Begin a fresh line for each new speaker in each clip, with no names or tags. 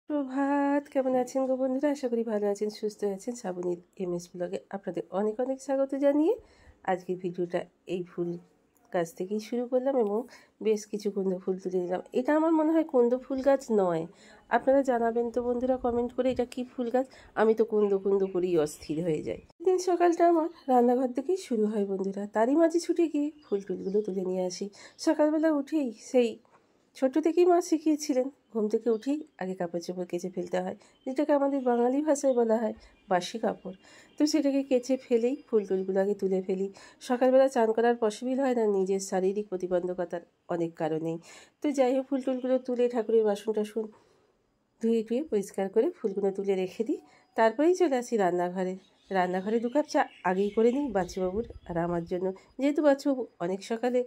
প্রভাত, কেমন আছেন গো বন্ধুরা? আশা করি ভালো আছেন, সুস্থ আছেন। শ্রাবণীর এমএস ব্লগে আপনাদের অনেক অনেক স্বাগত জানিয়ে আজকের ভিডিওটা এই ফুল গাছ থেকেই শুরু করলাম এবং বেশ কিছু কুন্দ ফুল তুলে দিলাম। এটা আমার মনে হয় কুন্দ ফুল গাছ নয়, আপনারা জানাবেন তো বন্ধুরা কমেন্ট করে এটা কি ফুল গাছ। আমি তো কুন্দ কুন্দ করেই অস্থির হয়ে যাই। দিন সকালটা আমার রান্নাঘর থেকেই শুরু হয় বন্ধুরা, তারই মাঝে ছুটে গিয়ে ফুল টুলগুলো তুলে নিয়ে আসি। সকালবেলা উঠেই সেই ছোট থেকেই মা শিখিয়েছিলেন ঘুম থেকে উঠেই আগে কাপড় চোপড় কেচে ফেলতে হয়, যেটাকে আমাদের বাঙালি ভাষায় বলা হয় বাসি কাপড়। তো সেটাকে কেচে ফেলেই ফুল টুলগুলো আগে তুলে ফেলি। সকালবেলা চান করার পসিবল হয় না নিজের শারীরিক প্রতিবন্ধকতার অনেক কারণেই। তো যাই হোক, ফুল টুলগুলো তুলে ঠাকুরের বাসন টাসন ধুয়ে টুয়ে পরিষ্কার করে ফুলগুলো তুলে রেখে দিই। তারপরেই চলে আসি রান্নাঘরে। রান্নাঘরে 2 কাপ চা আগেই করে নিই বাচ্চুবাবুর আর আমার জন্য, যেহেতু বাচ্চুবাবু অনেক সকালে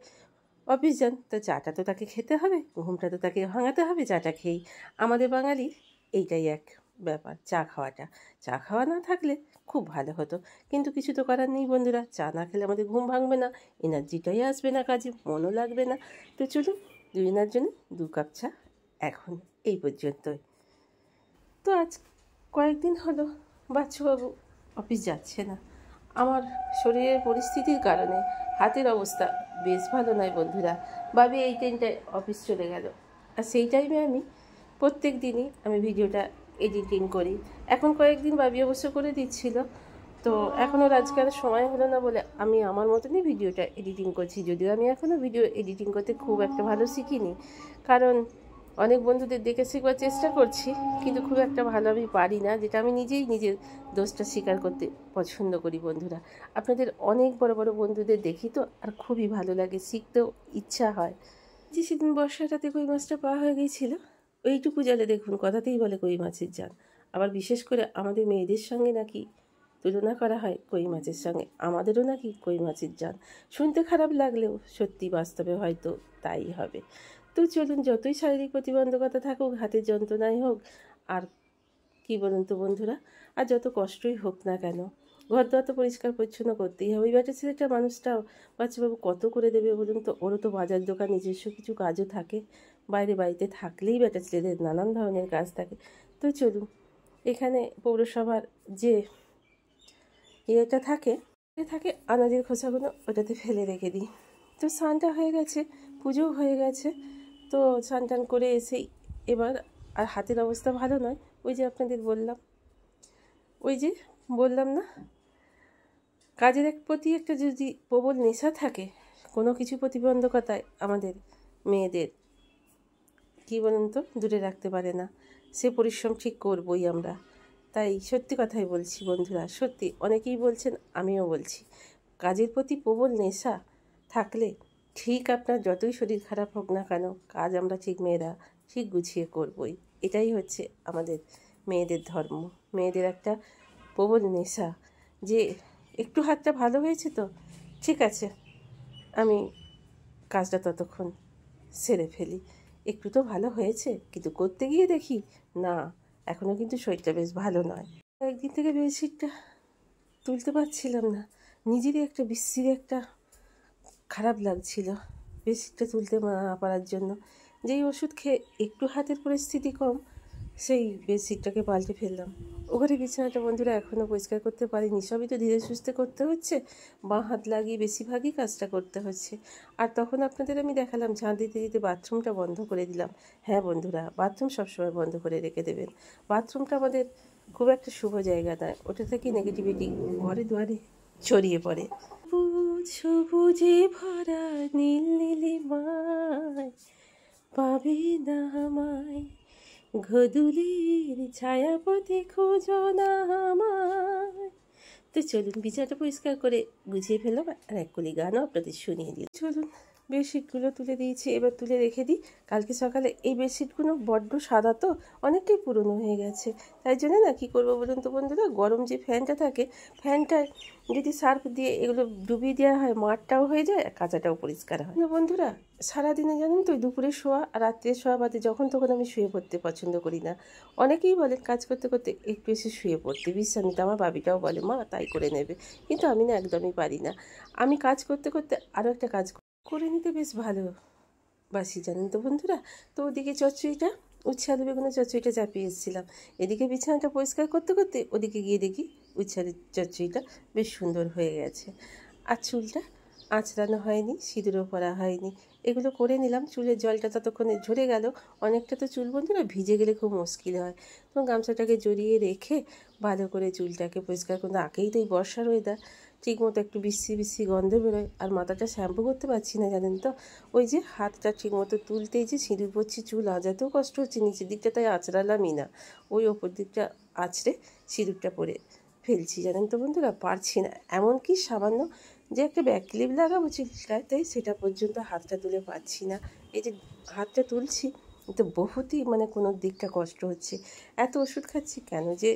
অফিস যান, তো চাটা তো তাকে খেতে হবে, ঘুমটা তো তাকে ভাঙাতে হবে চাটা খেয়েই। আমাদের বাঙালির এইটাই এক ব্যাপার, চা খাওয়াটা। চা খাওয়া না থাকলে খুব ভালো হতো, কিন্তু কিছু তো করার নেই বন্ধুরা। চা না খেলে আমাদের ঘুম ভাঙবে না, এনার্জিটাই আসবে না, কাজে মনও লাগবে না। তো চলুন, দুজনের জন্য 2 কাপ চা এখন এই পর্যন্তই। তো আজ কয়েকদিন হলো বাচ্চুবাবু অফিস যাচ্ছে না। আমার শরীরের পরিস্থিতির কারণে হাতের অবস্থা বেশ ভালো নয় বন্ধুরা। বাবি এই টাইমটায় অফিস চলে গেল, আর সেই টাইমে প্রত্যেক দিনই আমি ভিডিওটা এডিটিং করি। এখন কয়েকদিন বাবি অবশ্য করে দিচ্ছিল, তো এখনও আজকাল সময় হলো না বলে আমি আমার মতনই ভিডিওটা এডিটিং করছি। যদিও আমি এখনও ভিডিও এডিটিং করতে খুব একটা ভালো শিখিনি, কারণ অনেক বন্ধুদের দেখে শেখার চেষ্টা করছি, কিন্তু খুব একটা ভালো আমি পারি না, যেটা আমি নিজেই নিজের দোষটা স্বীকার করতে পছন্দ করি বন্ধুরা। আপনাদের অনেক বড় বড় বন্ধুদের দেখি তো, আর খুবই ভালো লাগে, শিখতেও ইচ্ছা হয়। যে সেদিন বর্ষাটাতে কই মাছটা পাওয়া হয়ে গিয়েছিল, ওইটুকু জলে দেখুন কথাতেই বলে কই মাছের জান। আবার বিশেষ করে আমাদের মেয়েদের সঙ্গে নাকি তুলনা করা হয় কই মাছের সঙ্গে, আমাদেরও নাকি কই মাছের জান। শুনতে খারাপ লাগলেও সত্যি বাস্তবে হয়তো তাই হবে। তো চলুন, যতই শারীরিক প্রতিবন্ধকতা থাকুক, হাতের যন্ত্রণাই হোক, আর কি বলুন তো বন্ধুরা, আর যত কষ্টই হোক না কেন, ঘর দোয়া তো পরিষ্কার পরিচ্ছন্ন করতেই হবে। এই ব্যাটা ছেলেটা মানুষটাও বাচ্চাবাবু কত করে দেবে বলুন তো? ওরও তো বাজার দোকান নিজস্ব কিছু কাজও থাকে, বাইরে বাড়িতে থাকলেই ব্যাটা ছেলেদের নানান ধরনের কাজ থাকে। তো চলুন, এখানে পৌরসভার যে ইয়েটা থাকে আনাজের খোসাগুলো ওটাতে ফেলে রেখে দিই। তো স্নানটা হয়ে গেছে, পুজোও হয়ে গেছে। তো স্নান টান করে এসেই এবার আর হাতের অবস্থা ভালো নয়। ওই যে আপনাদের বললাম, না, কাজের প্রতি একটা যদি প্রবল নেশা থাকে, কোনো কিছু প্রতিবন্ধকতায় আমাদের মেয়েদের কী বলুন তো দূরে রাখতে পারে না। সে পরিশ্রম ঠিক করবই আমরা। তাই সত্যি কথাই বলছি বন্ধুরা, সত্যি অনেকেই বলছেন, আমিও বলছি, কাজের প্রতি প্রবল নেশা থাকলে ঠিক আপনার যতই শরীর খারাপ হোক না কেন, কাজ আমরা ঠিক মেয়েরা ঠিক গুছিয়ে করবই। এটাই হচ্ছে আমাদের মেয়েদের ধর্ম, মেয়েদের একটা প্রবল নেশা, যে একটু হাতটা ভালো হয়েছে তো ঠিক আছে, আমি কাজটা ততক্ষণ সেরে ফেলি। একটু তো ভালো হয়েছে, কিন্তু করতে গিয়ে দেখি না, এখনও কিন্তু শরীরটা বেশ ভালো নয়। একদিন থেকে বেডশিটটা তুলতে পারছিলাম না, নিজেরই একটা বিশ্রী একটা খারাপ লাগছিল বেডশিটটা তুলতে না পারার জন্য। যেই ওষুধ খেয়ে একটু হাতের পরিস্থিতি কম, সেই বেডশিটটাকে পাল্টে ফেললাম। ওখানে বিছানাটা বন্ধুরা এখনও পরিষ্কার করতে পারিনি, সবই তো ধীরে সুস্থে করতে হচ্ছে, বাঁ হাত লাগিয়ে বেশিরভাগই কাজটা করতে হচ্ছে। আর তখন আপনাদের আমি দেখালাম ঝাঁট দিতে দিতে বাথরুমটা বন্ধ করে দিলাম। হ্যাঁ বন্ধুরা, বাথরুম সবসময় বন্ধ করে রেখে দেবেন। বাথরুমটা আমাদের খুব একটা শুভ জায়গা নয়, ওটা থেকে নেগেটিভিটি ঘরে দুয়ারে ছড়িয়ে পড়ে। সবুজে ভরা নীল নীলিমায় পাবে না আমায়, ঘদুলির ছায়াপথে খোঁজো না আমায়। তো চলুন, বিছানাটা পরিষ্কার করে গুছিয়ে ফেললাম, আর এক কলি গানও আপনাদের শুনিয়ে দিই। চলুন, বেডশিটগুলো তুলে দিয়েছি, এবার তুলে রেখে দিই। কালকে সকালে এই বেডশিটগুলো বড্ড সাদা তো, অনেকটাই পুরনো হয়ে গেছে, তাই জন্য না কী করবো বলুন তো বন্ধুরা, গরম যে ফ্যানটা থাকে, ফ্যানটায় যদি সার্ফ দিয়ে এগুলো ডুবিয়ে দেওয়া হয়, মাঠটাও হয়ে যায় আর কাঁচাটাও পরিষ্কার হয়। বন্ধুরা, সারাদিনে জানেন তো দুপুরে শোয়া আর রাত্রে শোয়া বাদে যখন তখন আমি শুয়ে পড়তে পছন্দ করি না। অনেকেই বলে কাজ করতে করতে একটু এসে শুয়ে পড়তে, বিশ্রাম নিতে। আমার বাবিটাও বলে মা তাই করে নেবে, কিন্তু আমি না একদমই পারি না। আমি কাজ করতে করতে আরও একটা কাজ করে নিতে বেশ ভালোবাসি জানেন তো বন্ধুরা। তো ওদিকে চচ্চড়িটা উচ্ছে আলু বেগুনের চচ্চড়িটা চাপিয়ে এসেছিলাম। এদিকে বিছানাটা পরিষ্কার করতে করতে ওদিকে গিয়ে দেখি উচ্ছে আলুর চচ্চড়িটা বেশ সুন্দর হয়ে গেছে। আর চুলটা আঁচড়ানো হয়নি, সিঁদুরও পরা হয়নি। এগুলো করে নিলাম। চুলের জলটা ততক্ষণে ঝরে গেল। অনেকটা তো চুল বন্ধুরা ভিজে গেলে খুব মুশকিল হয়। তো গামছাটাকে জড়িয়ে রেখে ভালো করে চুলটাকে পরিষ্কার করতে, আগেই তো এই বর্ষার ওয়েদার, ঠিকমতো একটু বিশ্রী বিশ্রী গন্ধ বেরোয়। আর মাথাটা শ্যাম্পু করতে পারছি না জানেন তো, ওই যে হাতটা ঠিকমতো তুলতেই যে সিঁদুর পড়ছি, চুল আঁচাতেও কষ্ট হচ্ছে, নিচের দিকটা তাই আঁচড়ালামই না, ওই ওপর দিকটা আঁচড়ে সিঁদুরটা পরে ফেলছি জানেন তো বন্ধুরা, পারছি না। এমনকি সামান্য যে একটা ব্যাক ক্লিপ লাগাবো চুলটায়, তাই সেটা পর্যন্ত হাতটা তুলে পারছি না। এই যে হাতটা তুলছি তো বহুতই মানে কোনো দিকটা কষ্ট হচ্ছে। এত ওষুধ খাচ্ছি কেন যে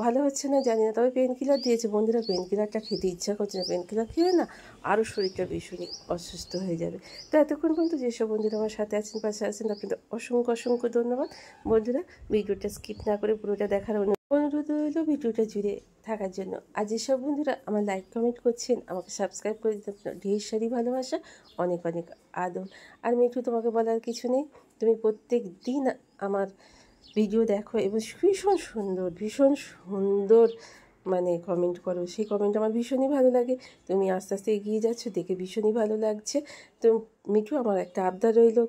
ভালো হচ্ছে না জানি না। তবে পেন কিলার দিয়েছে বন্ধুরা, পেন কিলারটা খেতে ইচ্ছা করছে না। পেন কিলার খেলে না আরও শরীরটা ভীষণই অসুস্থ হয়ে যাবে। তো এতক্ষণ পর্যন্ত যেসব বন্ধুরা আমার সাথে আছেন, পাশে আছেন, আপনাদের অসংখ্য অসংখ্য ধন্যবাদ বন্ধুরা। ভিডিওটা স্কিপ না করে পুরোটা দেখার অনুরোধ রইল ভিডিওটা জুড়ে থাকার জন্য। আর যেসব বন্ধুরা আমার লাইক কমেন্ট করছেন, আমাকে সাবস্ক্রাইব করে দিতে ঢের সারি ভালোবাসা, অনেক অনেক আদর। আর মিঠু, তোমাকে বলার কিছু নেই, তুমি প্রত্যেক দিন আমার ভিডিও দেখো এবং ভীষণ সুন্দর ভীষণ সুন্দর মানে কমেন্ট করো। সেই কমেন্ট আমার ভীষণই ভালো লাগে। তুমি আস্তে আস্তে এগিয়ে যাচ্ছ দেখে ভীষণই ভালো লাগছে। তো মিঠু, আমার একটা আবদার রইলো,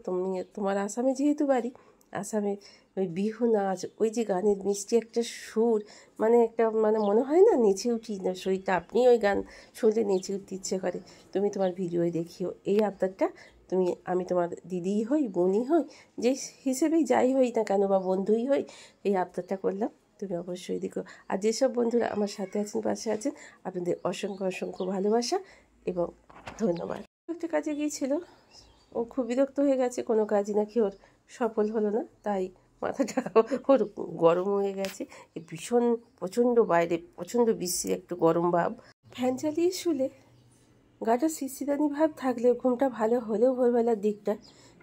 তোমার আসামে যেহেতু বাড়ি, আসামে ওই বিহু নাচ, ওই যে গানের মিষ্টি একটা সুর, মানে একটা মানে মনে হয় না নেচে উঠি না শরীরটা, আপনি ওই গান শুনলে নেচে উঠতে ইচ্ছে করে। তুমি তোমার ভিডিওয় দেখিও এই আবদারটা। আমি তোমার দিদিই হই, বোনই হই, যে হিসেবেই যাই হই না কেন বা বন্ধুই হই, এই আবদারটা করলাম, তুমি অবশ্যই দেখো। আর যেসব বন্ধুরা আমার সাথে আছেন, পাশে আছেন, আপনাদের অসংখ্য অসংখ্য ভালোবাসা এবং ধন্যবাদ। একটা কাজে গিয়েছিল, ও খুব বিরক্ত হয়ে গেছে, কোনো কাজই নাকি ওর সফল হলো না, তাই মাথাটা ওর গরম হয়ে গেছে। ভীষণ প্রচণ্ড বাইরে প্রচণ্ড বিশ্রী একটু গরম ভাব। ফ্যান চালিয়ে শুলে গাটা শিশিরানি ভাব থাকলেও ঘুমটা ভালো হলেও ভোরবেলার দিকটা,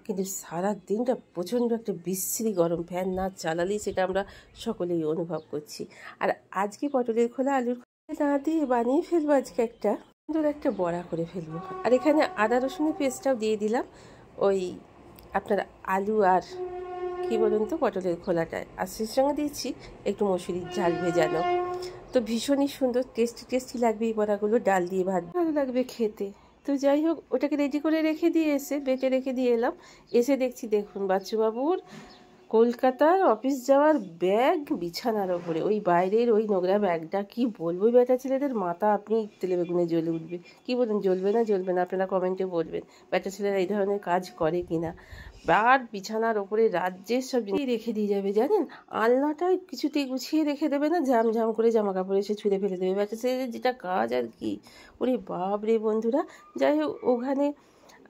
কিন্তু সারা দিনটা প্রচণ্ড একটা বিশ্রী গরম, ফ্যান না চালালেই সেটা আমরা সকলেই অনুভব করছি। আর আজকে পটলের খোলা আলুর খোলা না দিয়ে বানিয়ে ফেলবো আজকে একটা সুন্দর একটা বড়া করে ফেলবো। আর এখানে আদা রসুনের পেস্টটাও দিয়ে দিলাম, ওই আপনার আলু আর কী বলুন তো পটলের খোলাটায়, আর সেই সঙ্গে দিচ্ছি একটু মসুরির ঝাল ভেজানো। তো ভীষণই সুন্দর টেস্টি টেস্টি লাগবে এই বড়াগুলো, ডাল দিয়ে ভাত ভালো লাগবে খেতে। তো যাই হোক, ওটাকে রেডি করে রেখে দিয়ে বেটে রেখে দিয়ে এলাম। এসে দেখছি, দেখুন বাচ্চুবাবুর কলকাতার অফিস যাওয়ার ব্যাগ বিছানার ওপরে, ওই বাইরের ওই নোংরা ব্যাগটা, কি বলবো বেটা ছেলেদের মাথা আপনি তেলে বেগুনে জ্বলে উঠবে। কি বলুন, জ্বলবে না জ্বলবে না, আপনারা কমেন্টে বলবেন বেটা ছেলেরা এই ধরনের কাজ করে কি না। আর বিছানার ওপরে রাজ্যের সব জিনিস রেখে দিয়ে যাবে জানেন, আলনাটা কিছুতেই গুছিয়ে রেখে দেবে না, ঝাম করে জামা কাপড় এসে ছুঁড়ে ফেলে দেবে, বেটা ছেলেদের যেটা কাজ আর কি। ওরে বাপ রে বন্ধুরা। যাই হোক, ওখানে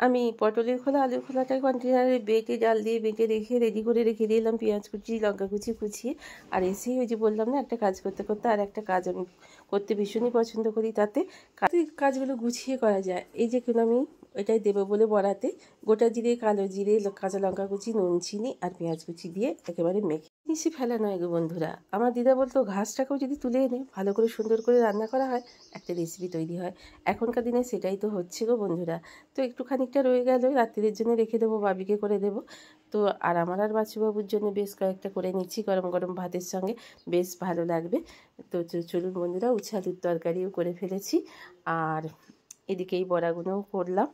আমি পটলের খোলা আলুর খোলাটা কন্টেনারে বেটে ডাল দিয়ে বেটে রেখে রেডি করে রেখে দিলাম, পেঁয়াজ কুচি লঙ্কা কুচি কুচিয়ে। আর এসেই ওই যে বললাম না, একটা কাজ করতে করতে আর একটা কাজ আমি করতে ভীষণই পছন্দ করি, তাতে কাজগুলো গুছিয়ে করা যায়। এই যে কোনো আমি এটাই দেবো বলে বড়াতে গোটা জিরে, কালো জিরে, কাঁচা লঙ্কা কুচি, নুন চিনি আর পেঁয়াজ কুচি দিয়ে একেবারে মেখে নিশি ফেলা নয় গো বন্ধুরা। আমার দিদা বলতো ঘাসটাকেও যদি তুলে এনে ভালো করে সুন্দর করে রান্না করা হয়, একটা রেসিপি তৈরি হয়। এখনকার দিনে সেটাই তো হচ্ছে গো বন্ধুরা। তো একটু খানিকটা রয়ে গেল, রাত্রির জন্য রেখে দেবো, বাবিকে করে দেবো। তো আর আমার আর বাচ্চুবাবুর জন্য বেশ কয়েকটা করে নিচ্ছি, গরম গরম ভাতের সঙ্গে বেশ ভালো লাগবে। তো চলুন বন্ধুরা, উচ্ছে আলুর তরকারিও করে ফেলেছি, আর এদিকে এই বড়াগুলোও করলাম।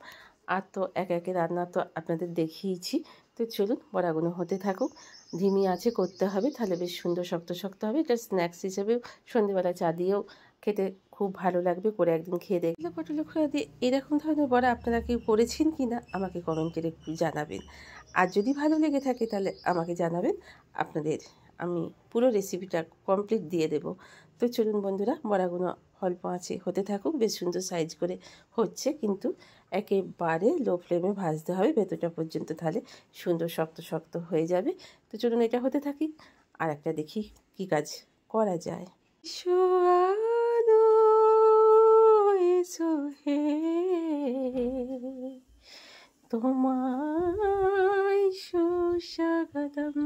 আর তো একে একে রান্না তো আপনাদের দেখিয়েছি। তো চলুন বড়াগুলো হতে থাকুক, ধিমি আছে করতে হবে, তাহলে বেশ সুন্দর শক্ত শক্ত হবে। এটা স্ন্যাক্স হিসেবেও সন্ধ্যেবেলা চা দিয়েও খেতে খুব ভালো লাগবে, করে একদিন খেয়ে দেখলে। পটলের খোলা দিয়ে এরকম ধরনের বড়া আপনারা কেউ করেছেন কি না আমাকে কমেন্টের একটু জানাবেন। আর যদি ভালো লেগে থাকে তাহলে আমাকে জানাবেন, আপনাদের আমি পুরো রেসিপিটা কমপ্লিট দিয়ে দেব। তো চলুন বন্ধুরা, বড়াগুলো অল্প আঁচে হতে থাকুক, বেশ সুন্দর সাইজ করে হচ্ছে, কিন্তু একেবারে লো ফ্লেমে ভাজতে হবে ভেতরটা পর্যন্ত, তাহলে সুন্দর শক্ত শক্ত হয়ে যাবে। তো চলুন এটা হতে থাকি, আর একটা দেখি কি কাজ করা যায়। এসো হে তোমায় সুস্বাগতম।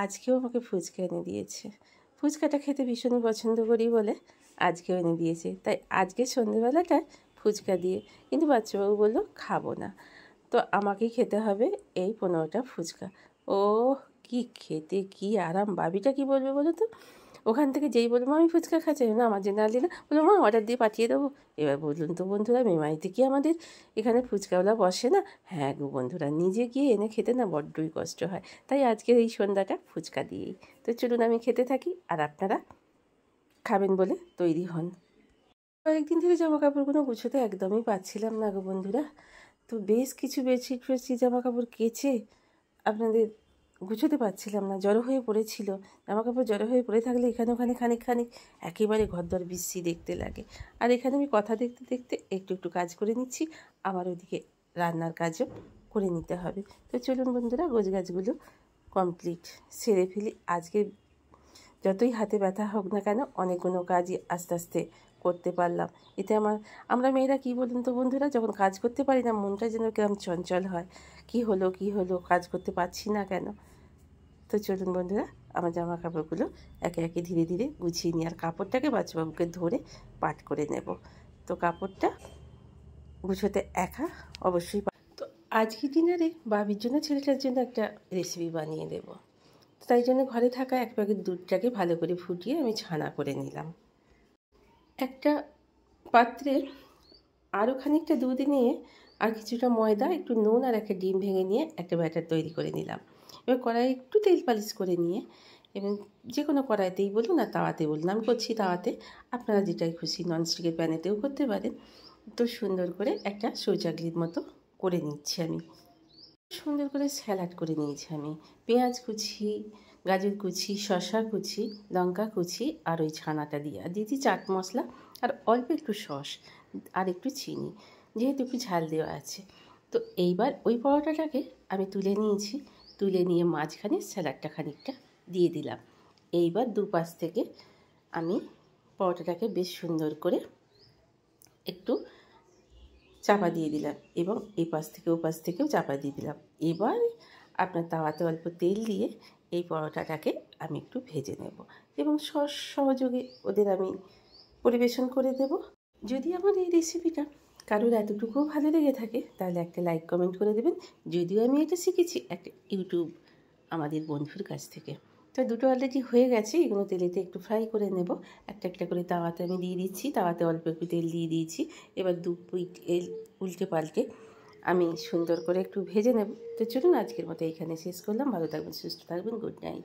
আজকেও আমাকে ফুচকা এনে দিয়েছে। ফুচকাটা খেতে ভীষণই পছন্দ করি বলে আজকেও এনে দিয়েছে। তাই আজকে সন্ধেবেলাটায় ফুচকা দিয়ে, কিন্তু বাচ্চাবাবু বললো খাবো না, তো আমাকেই খেতে হবে এই 15টা ফুচকা। ও কি খেতে কি আরাম! বাবিটা কি বলবে বলো তো? ওখান থেকে যেই বলবো আমি ফুচকা খাচ্ছি, না আমার জন্য আনলি না, বলবো মা অর্ডার দিয়ে পাঠিয়ে দেবো। এবার বলুন তো বন্ধুরা, মেমারিতে কি আমাদের এখানে ফুচকাওয়ালা বসে না? হ্যাঁ গো বন্ধুরা, নিজে গিয়ে এনে খেতে না বড্ডই কষ্ট হয়। তাই আজকের এই সন্ধ্যাটা ফুচকা দিয়েই। তো চলুন আমি খেতে থাকি, আর আপনারা খাবেন বলে তৈরি হন। কয়েকদিন ধরে জামা কাপড়গুলো গুছোতে একদমই পাচ্ছিলাম না গো বন্ধুরা। তো বেশ কিছু বেডশিট ফেডশিট জামা কাপড় কেচে আপনাদের গুছোতে পারছিলাম না, জড়ো হয়ে পড়েছিল। জামা কাপড় জড়ো হয়ে পড়ে থাকলে এখানে ওখানে খানিক খানিক একেবারে ঘরদর বিশ্রী দেখতে লাগে। আর এখানে আমি কথা দেখতে দেখতে একটু একটু কাজ করে নিচ্ছি, আবার ওইদিকে রান্নার কাজও করে নিতে হবে। তো চলুন বন্ধুরা, গোছগাছগুলো কমপ্লিট সেরে ফেলি। আজকে যতই হাতে ব্যথা হোক না কেন, অনেকগুলো কাজই আস্তে আস্তে করতে পারলাম। এতে আমরা মেয়েরা কী বলুন তো বন্ধুরা, যখন কাজ করতে পারি না মনটা যেন কেমন চঞ্চল হয়, কি হলো কাজ করতে পারছি না কেন। তো চলুন বন্ধুরা, আমার জামা কাপড়গুলো একে একে ধীরে ধীরে গুছিয়ে নিই, আর কাপড়টাকে বাচ্চাবাবুকে ধরে পাট করে নেব। তো কাপড়টা গুছোতে একা অবশ্যই। তো আজকে ডিনারে বাবির জন্য ছেলেটার জন্য একটা রেসিপি বানিয়ে দেব। তাই জন্য ঘরে থাকা এক প্যাকেট দুধটাকে ভালো করে ফুটিয়ে আমি ছানা করে নিলাম। একটা পাত্রে আরও খানিকটা দুধ নিয়ে আর কিছুটা ময়দা, একটু নুন আর একটা ডিম ভেঙে নিয়ে একটা ব্যাটার তৈরি করে নিলাম। এবার কড়াই একটু তেল পালিশ করে নিয়ে, এবং যে কোনো কড়াইতেই বলুন আর তাওয়াতে বলুন, আমি করছি তাওয়াতে, আপনারা যেটাই খুশি ননস্টিকের প্যানেতেও করতে পারেন। তো সুন্দর করে একটা সৌচাগলির মতো করে নিচ্ছি আমি। সুন্দর করে স্যালাড করে নিয়েছি আমি। পেঁয়াজ কুচি, গাজর কুচি, শসা কুচি, লঙ্কা কুচি, আর ওই ছানাটা দিয়ে আর দিয়েছি চাট মশলা, আর অল্প একটু সস আর একটু চিনি, যেহেতু একটু ঝাল দেওয়া আছে। তো এইবার ওই পরোটাটাকে আমি তুলে নিয়েছি, তুলে নিয়ে মাঝখানে স্যালাডটা খানিকটা দিয়ে দিলাম। এইবার দুপাশ থেকে আমি পরোটাটাকে বেশ সুন্দর করে একটু চাপা দিয়ে দিলাম, এবং এই পাশ থেকে ও পাশ থেকেও চাপা দিয়ে দিলাম। এবার আপনার তাওয়াতে অল্প তেল দিয়ে এই পরোটাটাকে আমি একটু ভেজে নেব, এবং সস সহযোগে ওদের আমি পরিবেশন করে দেব। যদি আমার এই রেসিপিটা কারোর এতটুকুও ভালো লেগে থাকে, তাহলে একটা লাইক কমেন্ট করে দেবেন। যদিও আমি এটা শিখেছি একটা ইউটিউব আমাদের বন্ধুর কাছ থেকে। তো দুটো অলরেডি হয়ে গেছে, এগুলো তেলেতে একটু ফ্রাই করে নেব। একটা একটা করে তাওয়াতে আমি দিয়ে দিচ্ছি, তাওয়াতে অল্প একটু তেল দিয়ে দিয়েছি। এবার দু পিঠ উল্টে পাল্টে আমি সুন্দর করে একটু ভেজে নেব। তো চলুন আজকের মতো এইখানে শেষ করলাম। ভালো থাকবেন, সুস্থ থাকবেন, গুড নাইট।